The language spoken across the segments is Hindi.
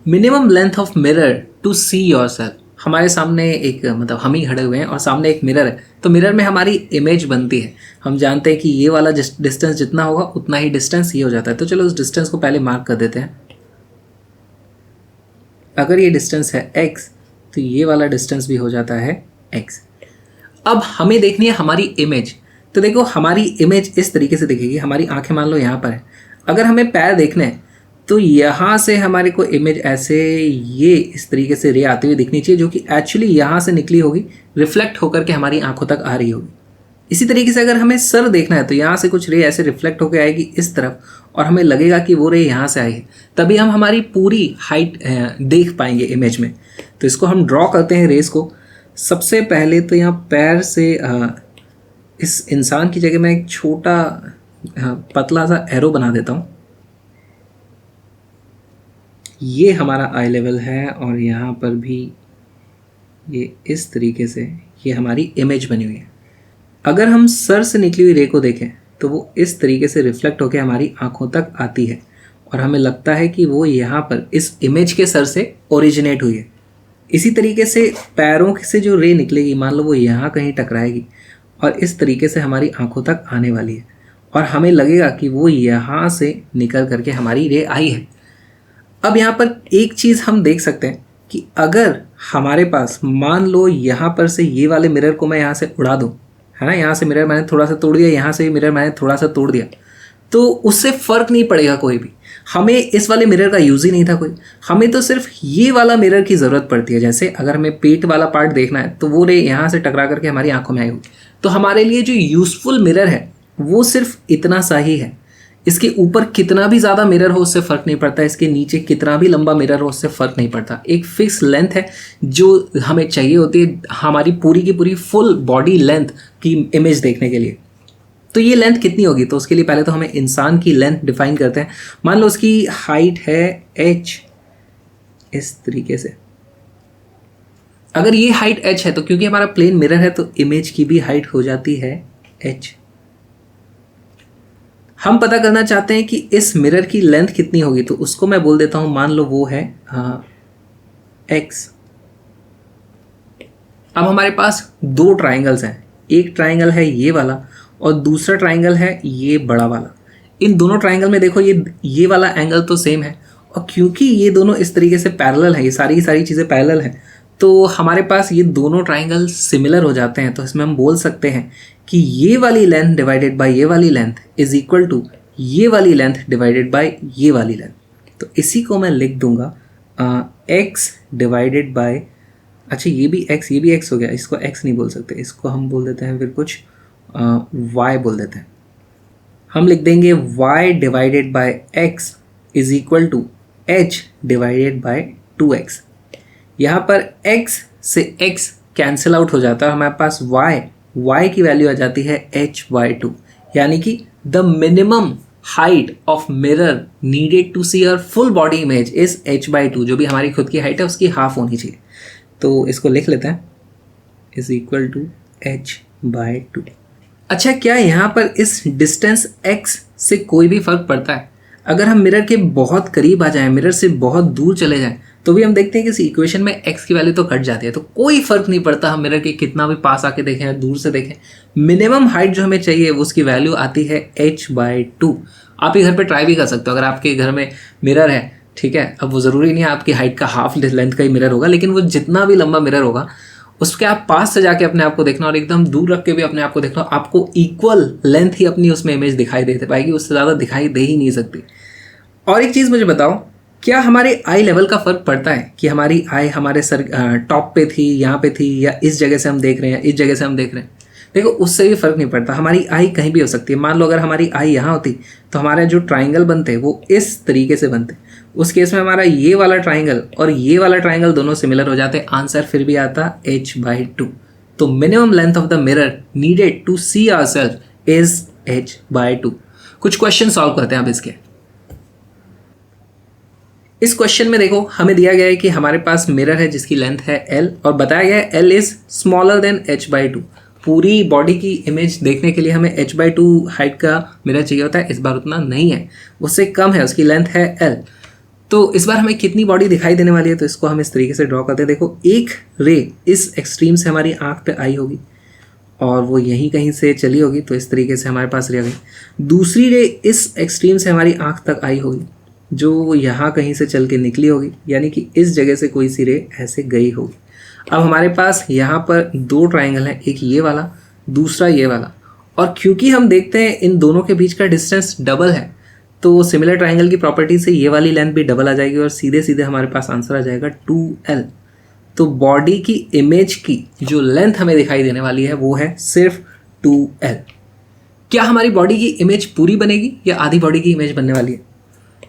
Minimum length of mirror to see yourself. हमारे सामने एक मतलब हम ही खड़े हुए हैं और सामने एक मिरर है, तो मिरर में हमारी इमेज बनती है। हम जानते हैं कि ये वाला डिस्टेंस जितना होगा उतना ही डिस्टेंस ये हो जाता है। तो चलो उस डिस्टेंस को पहले मार्क कर देते हैं। अगर ये डिस्टेंस है x तो ये वाला डिस्टेंस भी हो जाता है x। अब हमें देखनी है हमारी इमेज। तो देखो हमारी इमेज इस तरीके से दिखेगी। हमारी आंखें मान लो यहाँ पर है। अगर हमें पैर देखने हैं तो यहाँ से हमारे को इमेज ऐसे ये इस तरीके से रे आती हुई दिखनी चाहिए, जो कि एक्चुअली यहाँ से निकली होगी, रिफ्लेक्ट होकर के हमारी आंखों तक आ रही होगी। इसी तरीके से अगर हमें सर देखना है तो यहाँ से कुछ रे ऐसे रिफ्लेक्ट होकर आएगी इस तरफ और हमें लगेगा कि वो रे यहाँ से आई है, तभी हम हमारी पूरी हाइट देख पाएंगे इमेज में। तो इसको हम ड्रॉ करते हैं रेस को। सबसे पहले तो यहाँ पैर से इस इंसान की जगह मैं एक छोटा पतला सा एरो बना देता हूँ। ये हमारा आई लेवल है और यहाँ पर भी ये इस तरीके से ये हमारी इमेज बनी हुई है। अगर हम सर से निकली हुई रे को देखें तो वो इस तरीके से रिफ्लेक्ट होकर हमारी आंखों तक आती है और हमें लगता है कि वो यहाँ पर इस इमेज के सर से ओरिजिनेट हुई है। इसी तरीके से पैरों से जो रे निकलेगी, मान लो वो यहाँ कहीं टकराएगी और इस तरीके से हमारी आंखों तक आने वाली है और हमें लगेगा कि वो यहाँ से निकल करके हमारी रे आई है। अब यहाँ पर एक चीज़ हम देख सकते हैं कि अगर हमारे पास मान लो यहाँ पर से ये वाले मिरर को मैं यहाँ से उड़ा दूँ, है ना, यहाँ से मिरर मैंने थोड़ा सा तोड़ दिया, यहाँ से मिरर मैंने थोड़ा सा तोड़ दिया, तो उससे फ़र्क नहीं पड़ेगा कोई भी। हमें इस वाले मिरर का यूज़ ही नहीं था कोई, हमें तो सिर्फ ये वाला मिरर की ज़रूरत पड़ती है। जैसे अगर हमें पेट वाला पार्ट देखना है तो वो रे यहाँ से टकरा करके हमारी आंखों में आई होगी। तो हमारे लिए जो यूज़फुल मिरर है वो सिर्फ इतना सा ही है। इसके ऊपर कितना भी ज़्यादा मिरर हो उससे फ़र्क नहीं पड़ता, इसके नीचे कितना भी लंबा मिरर हो उससे फ़र्क नहीं पड़ता। एक फिक्स लेंथ है जो हमें चाहिए होती है हमारी पूरी की पूरी फुल बॉडी लेंथ की इमेज देखने के लिए। तो ये लेंथ कितनी होगी, तो उसके लिए पहले तो हमें इंसान की लेंथ डिफाइन करते हैं। मान लो उसकी हाइट है h, इस तरीके से। अगर ये हाइट h है तो क्योंकि हमारा प्लेन मिरर है तो इमेज की भी हाइट हो जाती है h। हम पता करना चाहते हैं कि इस मिरर की लेंथ कितनी होगी, तो उसको मैं बोल देता हूं, मान लो वो है x। अब हमारे पास दो ट्राइंगल्स हैं, एक ट्राइंगल है ये वाला और दूसरा ट्राइंगल है ये बड़ा वाला। इन दोनों ट्राइंगल में देखो ये वाला एंगल तो सेम है और क्योंकि ये दोनों इस तरीके से पैरेलल है, ये सारी की सारी चीज़ें पैरेलल हैं, तो हमारे पास ये दोनों ट्राइंगल सिमिलर हो जाते हैं। तो इसमें हम बोल सकते हैं कि ये वाली लेंथ डिवाइडेड बाय ये वाली लेंथ इज इक्वल टू ये वाली लेंथ डिवाइडेड बाय ये वाली लेंथ। तो इसी को मैं लिख दूंगा x डिवाइडेड बाय, अच्छा ये भी x हो गया, इसको x नहीं बोल सकते, इसको हम बोल देते हैं फिर कुछ y बोल देते हैं। हम लिख देंगे y divided by x is equal to h divided by 2x। यहाँ पर x से x कैंसिल आउट हो जाता है, हमारे पास y की वैल्यू आ जाती है h/2, यानी कि the minimum height of mirror needed to see our full body image is h/2, जो भी हमारी खुद की हाइट है उसकी हाफ होनी चाहिए। तो इसको लिख लेते हैं इज इक्वल टू h/2। अच्छा, क्या यहाँ पर इस डिस्टेंस x से कोई भी फर्क पड़ता है? अगर हम मिरर के बहुत करीब आ जाएं, मिरर से बहुत दूर चले जाएं, तो भी हम देखते हैं कि इस इक्वेशन में x की वैल्यू तो कट जाती है। तो कोई फर्क नहीं पड़ता हम मिरर के कितना भी पास आके देखें या दूर से देखें, मिनिमम हाइट जो हमें चाहिए उसकी वैल्यू आती है h/2। आप ही घर पे ट्राई भी कर सकते हो। अगर आपके घर में मिरर है, ठीक है, अब वो ज़रूरी नहीं है आपकी हाइट का हाफ लेंथ का ही मिरर होगा, लेकिन वो जितना भी लंबा मिरर होगा उसके आप पास से जाके अपने आप को देखना और एकदम दूर रख के भी अपने आप को देखना, आपको इक्वल लेंथ ही अपनी उसमें इमेज दिखाई दे पाएगी, उससे ज़्यादा दिखाई दे ही नहीं सकती। और एक चीज़ मुझे बताओ, क्या हमारे आई लेवल का फ़र्क पड़ता है कि हमारी आई हमारे सर टॉप पे थी, यहाँ पे थी, या इस जगह से हम देख रहे हैं, इस जगह से हम देख रहे हैं? देखो उससे भी फ़र्क नहीं पड़ता, हमारी आई कहीं भी हो सकती है। मान लो अगर हमारी आई यहाँ होती तो हमारे जो ट्राइंगल बनते वो इस तरीके से बनते, उस केस में हमारा ये वाला ट्राइंगल और ये वाला ट्राइंगल दोनों सिमिलर हो जाते, आंसर फिर भी आता h/2। तो minimum length of the mirror needed to see ourself is h/2। कुछ क्वेश्चन सॉल्व करते हैं अब इसके। इस क्वेश्चन में देखो हमें दिया गया है कि हमारे पास मिरर है जिसकी लेंथ है l और बताया गया है l is smaller than h/2। पूरी बॉडी की इमेज देखने के लिए हमें h/2 हाइट का मिरर चाहिए होता है, इस बार उतना नहीं है, उससे कम है, उसकी लेंथ है l। तो इस बार हमें कितनी बॉडी दिखाई देने वाली है, तो इसको हम इस तरीके से ड्रॉ करते हैं। देखो एक रे इस एक्सट्रीम से हमारी आंख पे आई होगी और वो यहीं कहीं से चली होगी, तो इस तरीके से हमारे पास रे आ गई। दूसरी रे इस एक्सट्रीम से हमारी आंख तक आई होगी जो यहाँ कहीं से चल के निकली होगी, यानी कि इस जगह से कोई सी रे ऐसे गई होगी। अब हमारे पास यहाँ पर दो ट्राइंगल हैं, एक ये वाला, दूसरा ये वाला, और क्योंकि हम देखते हैं इन दोनों के बीच का डिस्टेंस डबल है, तो सिमिलर ट्राइंगल की प्रॉपर्टी से ये वाली लेंथ भी डबल आ जाएगी और सीधे सीधे हमारे पास आंसर आ जाएगा 2L। तो बॉडी की इमेज की जो लेंथ हमें दिखाई देने वाली है वो है सिर्फ 2L। क्या हमारी बॉडी की इमेज पूरी बनेगी या आधी बॉडी की इमेज बनने वाली है?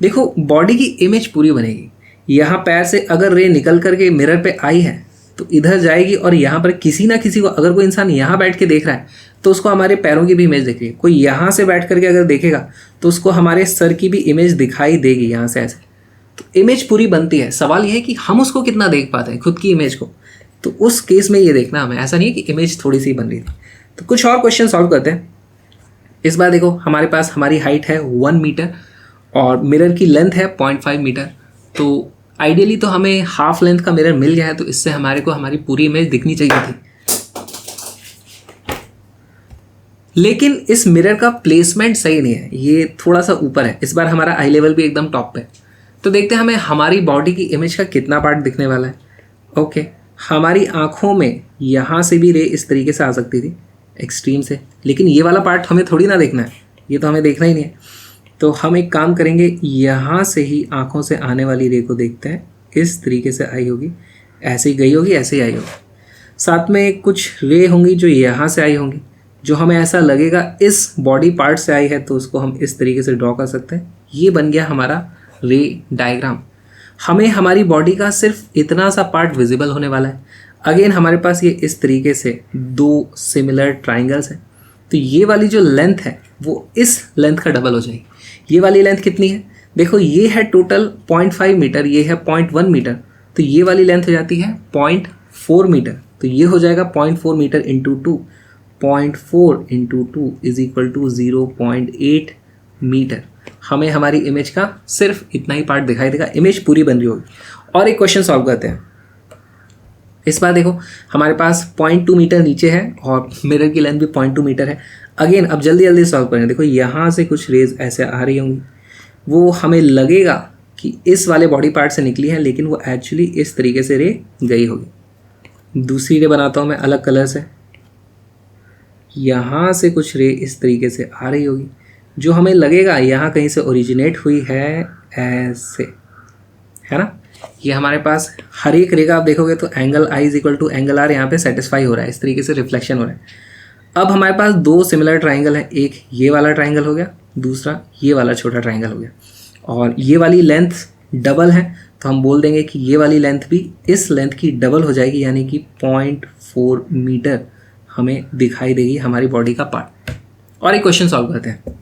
देखो बॉडी की इमेज पूरी बनेगी। यहाँ पैर से अगर रे निकल करके मिरर पे आई है तो इधर जाएगी और यहाँ पर किसी ना किसी को, अगर कोई इंसान यहाँ बैठ के देख रहा है तो उसको हमारे पैरों की भी इमेज दिख रही है। कोई यहाँ से बैठ करके अगर देखेगा तो उसको हमारे सर की भी इमेज दिखाई देगी यहाँ से ऐसे। तो इमेज पूरी बनती है। सवाल यह है कि हम उसको कितना देख पाते हैं खुद की इमेज को, तो उस केस में ये देखना हमें, ऐसा नहीं है कि इमेज थोड़ी सी बन रही थी। तो कुछ और क्वेश्चन सॉल्व करते हैं। इस बार देखो हमारे पास हमारी हाइट है 1 मीटर और मिरर की लेंथ है 0.5 मीटर। तो आइडियली तो हमें हाफ लेंथ का मिरर मिल गया है, तो इससे हमारे को हमारी पूरी इमेज दिखनी चाहिए थी। लेकिन इस मिरर का प्लेसमेंट सही नहीं है, ये थोड़ा सा ऊपर है। इस बार हमारा आई लेवल भी एकदम टॉप पे। तो देखते हैं हमें हमारी बॉडी की इमेज का कितना पार्ट दिखने वाला है। ओके, हमारी आंखों में यहाँ से भी रे इस तरीके से आ सकती थी एक्सट्रीम से, लेकिन ये वाला पार्ट हमें थोड़ी ना देखना है, ये तो हमें देखना ही नहीं है। तो हम एक काम करेंगे, यहाँ से ही आंखों से आने वाली रे को देखते हैं। इस तरीके से आई होगी, ऐसे ही गई होगी, ऐसे ही आई होगी। साथ में कुछ रे होंगी जो यहाँ से आई होंगी, जो हमें ऐसा लगेगा इस बॉडी पार्ट से आई है, तो उसको हम इस तरीके से ड्रॉ कर सकते हैं। ये बन गया हमारा रे डायग्राम। हमें हमारी बॉडी का सिर्फ इतना सा पार्ट विजिबल होने वाला है। अगेन हमारे पास ये इस तरीके से दो सिमिलर ट्राइंगल्स हैं, तो ये वाली जो लेंथ है वो इस लेंथ का डबल हो जाएगी। ये वाली लेंथ कितनी है? देखो ये है टोटल 0.5 मीटर, ये है 0.1 मीटर, तो ये वाली लेंथ हो जाती है 0.4 मीटर। तो ये हो जाएगा 0.4 metre into 2, 0.4 into 2 is equal to 0.8 metre. हमें हमारी इमेज का सिर्फ इतना ही पार्ट दिखाई देगा, इमेज पूरी बन रही होगी। और एक क्वेश्चन सॉल्व करते हैं। इस बार देखो हमारे पास 0.2 मीटर नीचे है और मिरर की लेंथ भी 0.2 मीटर है। अगेन अब जल्दी जल्दी सॉल्व करें। देखो यहाँ से कुछ रेज ऐसे आ रही होंगी, वो हमें लगेगा कि इस वाले बॉडी पार्ट से निकली है, लेकिन वो एक्चुअली इस तरीके से रे गई होगी। दूसरी रे बनाता हूँ मैं अलग कलर से। यहाँ से कुछ रे इस तरीके से आ रही होगी, जो हमें लगेगा यहाँ कहीं से ओरिजिनेट हुई है, ऐसे, है ना। ये हमारे पास हर एक रे का आप देखोगे तो angle i is equal to angle r यहाँ पे सेटिस्फाई हो रहा है, इस तरीके से रिफ्लेक्शन हो रहा है। अब हमारे पास दो सिमिलर ट्राइंगल हैं, एक ये वाला ट्राइंगल हो गया, दूसरा ये वाला छोटा ट्राइंगल हो गया, और ये वाली लेंथ डबल है, तो हम बोल देंगे कि ये वाली लेंथ भी इस लेंथ की डबल हो जाएगी, यानी कि 0.4 मीटर हमें दिखाई देगी हमारी बॉडी का पार्ट। और एक क्वेश्चन सॉल्व करते हैं।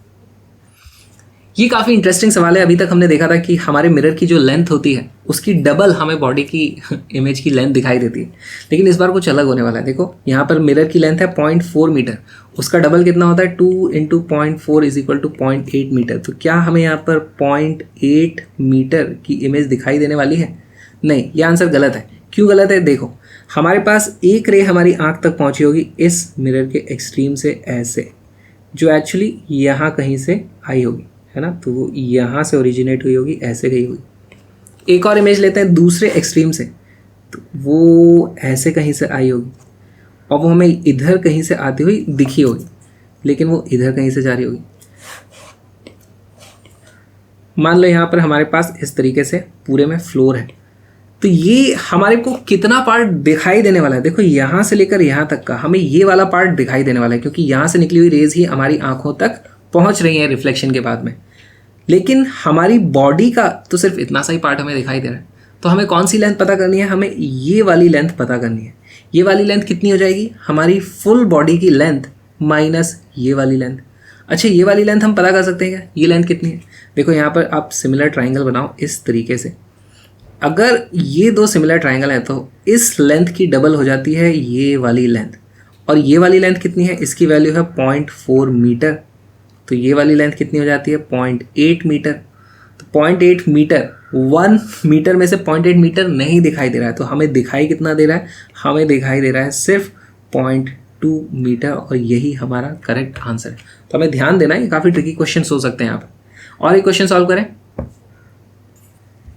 ये काफ़ी इंटरेस्टिंग सवाल है। अभी तक हमने देखा था कि हमारे मिरर की जो लेंथ होती है उसकी डबल हमें बॉडी की इमेज की लेंथ दिखाई देती है, लेकिन इस बार कुछ अलग होने वाला है। देखो यहाँ पर मिरर की लेंथ है 0.4 मीटर, उसका डबल कितना होता है 2 into 0.4 is equal to 0.8 metre. तो क्या हमें यहाँ पर 0.8 मीटर की इमेज दिखाई देने वाली है? नहीं, ये आंसर गलत है। क्यों गलत है? देखो हमारे पास एक रे हमारी आँख तक पहुँची होगी इस मिरर के एक्सट्रीम से ऐसे, जो एक्चुअली यहाँ कहीं से आई होगी, है ना। तो वो यहाँ से ओरिजिनेट हुई होगी, ऐसे गई होगी। एक और इमेज लेते हैं दूसरे एक्सट्रीम से, तो वो ऐसे कहीं से आई होगी और वो हमें इधर कहीं से आती हुई दिखी होगी, लेकिन वो इधर कहीं से जा रही होगी। मान लो यहाँ पर हमारे पास इस तरीके से पूरे में फ्लोर है, तो ये हमारे को कितना पार्ट दिखाई देने वाला है? देखो यहाँ से लेकर यहाँ तक का हमें ये वाला पार्ट दिखाई देने वाला है, क्योंकि यहाँ से निकली हुई रेज ही हमारी आंखों तक पहुँच रही है रिफ्लेक्शन के बाद में। लेकिन हमारी बॉडी का तो सिर्फ इतना सा ही पार्ट हमें दिखाई दे रहा है। तो हमें कौन सी लेंथ पता करनी है? हमें ये वाली लेंथ पता करनी है। ये वाली लेंथ कितनी हो जाएगी? हमारी फुल बॉडी की लेंथ माइनस ये वाली लेंथ। अच्छा, ये वाली लेंथ हम पता कर सकते हैं क्या? ये लेंथ कितनी है? देखो यहाँ पर आप सिमिलर ट्राइंगल बनाओ इस तरीके से। अगर ये दो सिमिलर ट्राइंगल हैं तो इस लेंथ की डबल हो जाती है ये वाली लेंथ, और ये वाली लेंथ कितनी है? इसकी वैल्यू है 0.4 मीटर। तो ये वाली लेंथ कितनी हो जाती है? 0.8 मीटर। तो 0.8 मीटर 1 मीटर में से 0.8 मीटर नहीं दिखाई दे रहा है, तो हमें दिखाई कितना दे रहा है, हमें दिखाई दे रहा है सिर्फ 0.2 मीटर, और यही हमारा करेक्ट आंसर है। तो हमें ध्यान देना है, ये काफ़ी ट्रिकी क्वेश्चन हो सकते हैं यहाँ पर। और एक क्वेश्चन सॉल्व करें,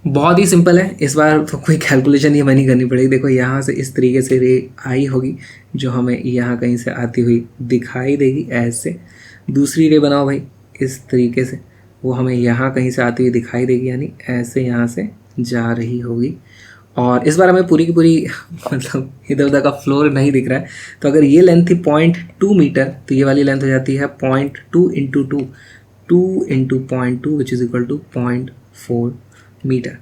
बहुत ही सिंपल है, इस बार तो कोई कैलकुलेशन ही नहीं करनी पड़ेगी। देखो यहाँ से इस तरीके से रे आई होगी जो हमें यहाँ कहीं से आती हुई दिखाई देगी ऐसे। दूसरी रे बनाओ भाई इस तरीके से, वो हमें यहाँ कहीं से आती हुई दिखाई देगी, यानी ऐसे यहाँ से जा रही होगी। और इस बार हमें पूरी की पूरी मतलब इधर उधर का फ्लोर नहीं दिख रहा है। तो अगर ये लेंथ थी 0.2 मीटर, तो ये वाली लेंथ हो जाती है 0.2 into 2 into 0.2 which is equal to 0.4 metre.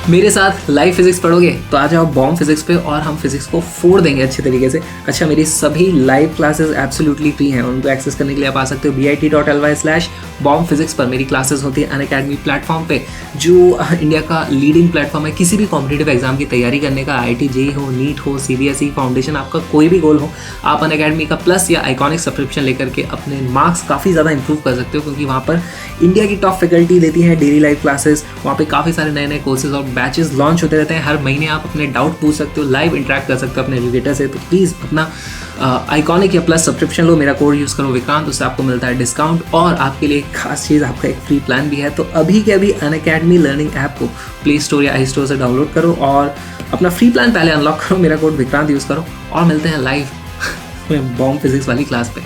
मेरे साथ लाइव फिजिक्स पढ़ोगे तो आ जाओ बॉम्ब फिजिक्स पे, और हम फिजिक्स को फोड़ देंगे अच्छे तरीके से। अच्छा, मेरी सभी लाइव क्लासेस एब्सोल्युटली फ्री हैं, उनको एक्सेस करने के लिए आप आ सकते हो bit.ly/bomb physics पर। मेरी क्लासेस होती है अनअकैडमी प्लेटफॉर्म पे, जो इंडिया का लीडिंग प्लेटफॉर्म है किसी भी कॉम्पिटेटिव एग्जाम की तैयारी करने का। IIT JEE हो, नीट हो, CBSE फाउंडेशन, आपका कोई भी गोल हो, आप अनअकैडमी का प्लस या आइकॉनिक सब्सक्रिप्शन लेकर के अपने मार्क्स काफ़ी ज़्यादा इंप्रूव कर सकते हो, क्योंकि वहाँ पर इंडिया की टॉप फैकल्टी देती है डेली लाइव क्लासेस। वहाँ पे काफ़ी सारे नए नए कोर्सेज और बैचेस लॉन्च होते रहते हैं। हर महीने आप अपने डाउट पूछ सकते हो, लाइव इंटरेक्ट कर सकते हो अपने एजुकेटर से। तो प्लीज़ अपना आइकॉनिक या प्लस सब्सक्रिप्शन लो, मेरा कोड यूज़ करो विक्रांत, उससे आपको मिलता है डिस्काउंट। और आपके लिए एक खास चीज़, आपका एक फ्री प्लान भी है। तो अभी के अभी अनअकैडमी लर्निंग ऐप को प्ले स्टोर या आई स्टोर से डाउनलोड करो और अपना फ्री प्लान पहले अनलॉक करो, मेरा कोड विक्रांत यूज़ करो, और मिलते हैं लाइव बॉम्ब फिजिक्स वाली क्लास पे।